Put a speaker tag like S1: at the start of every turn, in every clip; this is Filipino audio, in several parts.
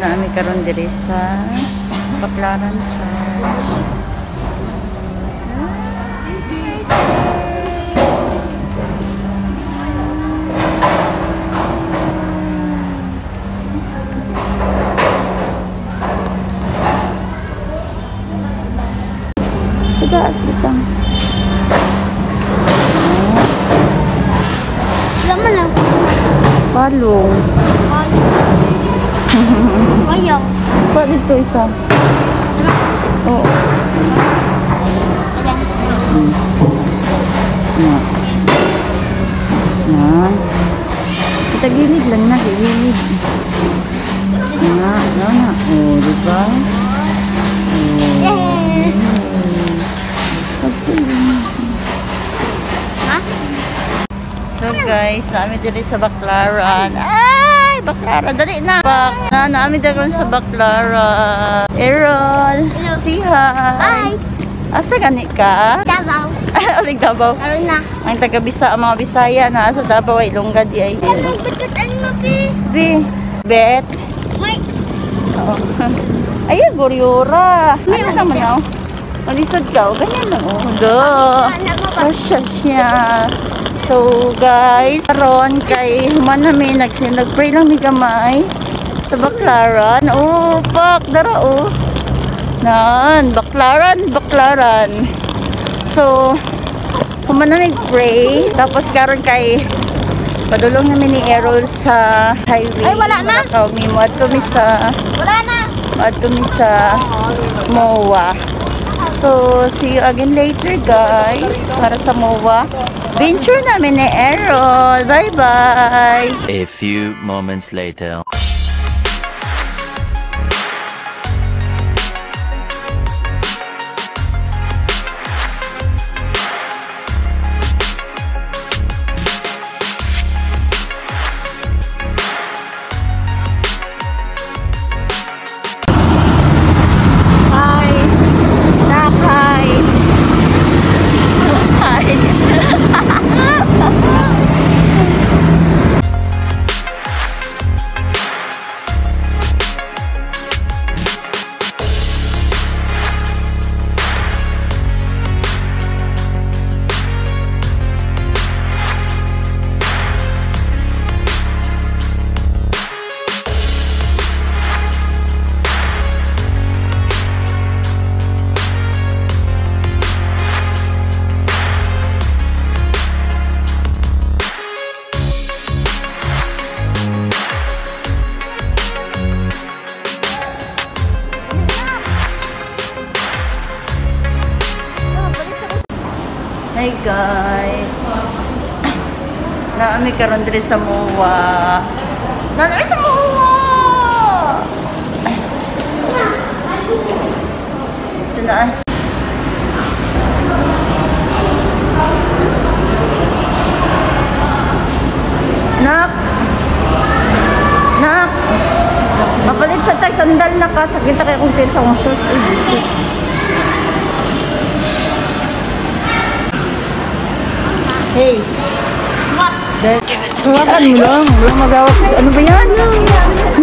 S1: Naami karon diri sa Baclaran Church. Taas bitang.
S2: Lama lang.
S1: Palong.
S2: Bayang.
S1: Ba't dito isa? Oo. Yan. Kita gilid lang na. Gilid. Na. O, diba? So guys, namin diri sa Baclaran. Ay, Baclaran, dali na. Namin diri sa Baclaran. Errol, say hi. Asa gani ka?
S2: Davao.
S1: Aling Davao.
S2: Karon na.
S1: Ang taga-Bisa, ang mga Bisaya na sa Davao ay Ilongga di ay.
S2: Nagbututan mo
S1: Bi. Bet.
S2: Wait.
S1: Oo. Ayun, Boryora. Ano naman ako? Malisod ka, o ganyan lang. O, kasya siya. So guys, karon kay human namin nagpray lang mi gamay sa Baclaran. Oh, pak dara oh. Nan, Baclaran. So human namin pray tapos karon kay padulong namin ni Errol sa highway.
S2: Ay, wala na.
S1: Adto mi sa MOA. So see you again later guys para sa MOA. Venture namin ni Errol. Bye-bye.
S3: A few moments later.
S1: Hi guys. Naami karon diri sa MOA. Naami sa MOA. Sinaan? Nak. Mapalit sa tag sandal na ka. Sakit kay kung sa akong shoes. Hey.
S2: What?
S1: Hawakan mo lang. Walang magawak. Ano ba yan?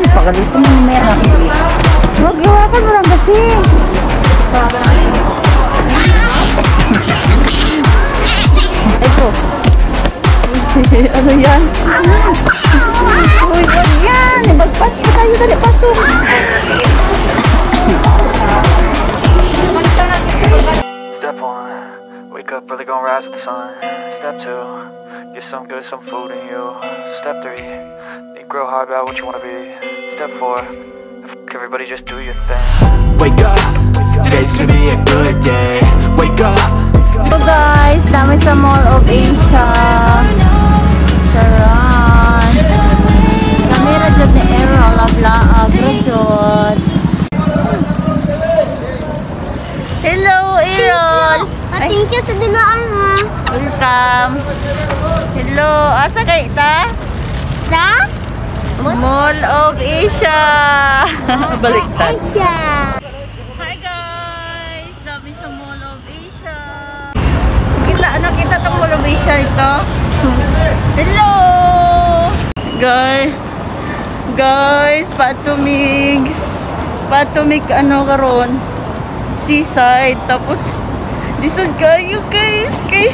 S1: Pakalito mo na meron. Hawakan mo lang kasi. Ito. Ano yan? Uy, wag yan. Ibagpas pa tayo. Dali, pasok.
S4: Step 1, wake up early, gonna rise with the sun. Step 2, get some good, some food in you. Step 3, think real hard about what you wanna be. Step 4, everybody just do your thing.
S3: Wake up, today's gonna be a good day. Wake up.
S1: So guys, dami sa Mall of Asia. Charan. Kamera dyan ni Errol. Graduate. Hello, Errol.
S2: Thank you sa dinaan ha.
S1: Welcome. Hello. Asa kay ta?
S2: Sa?
S1: Mall of Asia. Baliktad.
S2: Yeah.
S1: Hi guys! Dami sa Mall of Asia. Kita itong Mall of Asia ito? Hello! Guys, patumig karon seaside. Tapos disod kayo guys kay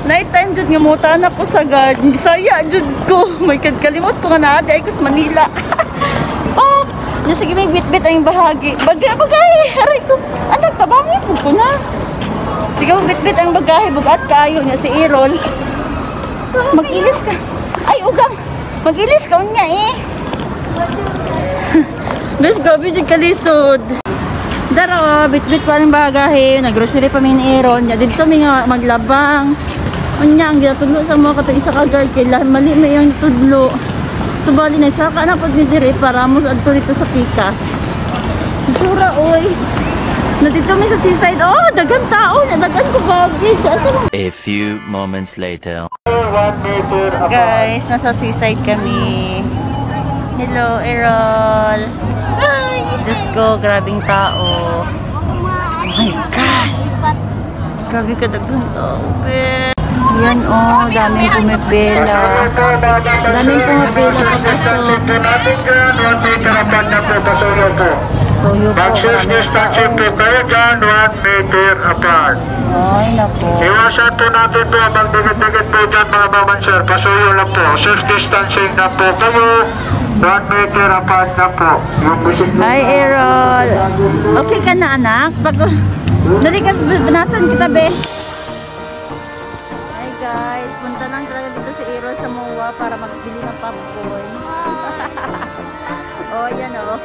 S1: night time jud nga muta na po sa garden. Bisaya jud ko. May kalimot ko nga naa di ay ko sa Manila. Oh, nya sige may bitbit ang bahagi. Bagay, aray ko. Anak tabangi po ko na. Sige mo bitbit ang bagahe bugat kaayo nya si Errol. Mag-ilis ka. Ay ugang. Mag-ilis ka unya eh. Guys, gabi jud kalisod. Dara, bitbit ko ang bagahe. Nag-grocery pa mi ni Errol. Nya dito mi nga maglabang. Unya ang ginatudlo sa mga katong isa ka guard kay mali may yung tudlo. Subali na saka na pud ni dire para mo adto dito sa Pikas. Sura oy. Na dito mi sa seaside. Oh, dagan tao, dagan ko baggage. Asa mo?
S3: A few moments later.
S1: Guys, nasa seaside kami. Hello, Errol. Hi. Diyos ko, grabing tao. Oh my gosh. Grabe ka dagang tao, Ben. Yan oh, daming pumipila. Daming pumipila papasok. Soyo po.
S5: Mag-social distancing po kayo dyan, 1 meter apart.
S1: Ay, naku.
S5: Iwasan po natin po, magdikit-dikit po dyan mga mamansir. Pasuyo lang po, safe distancing na po kayo. 1 meter apart na po.
S1: Hi, Errol. Okay ka na, anak? Dali ka, banasan kita, be. Hi, guys. Punta lang talaga dito si Errol sa MOA para magbili ng popcorn. Oh, yan, oh.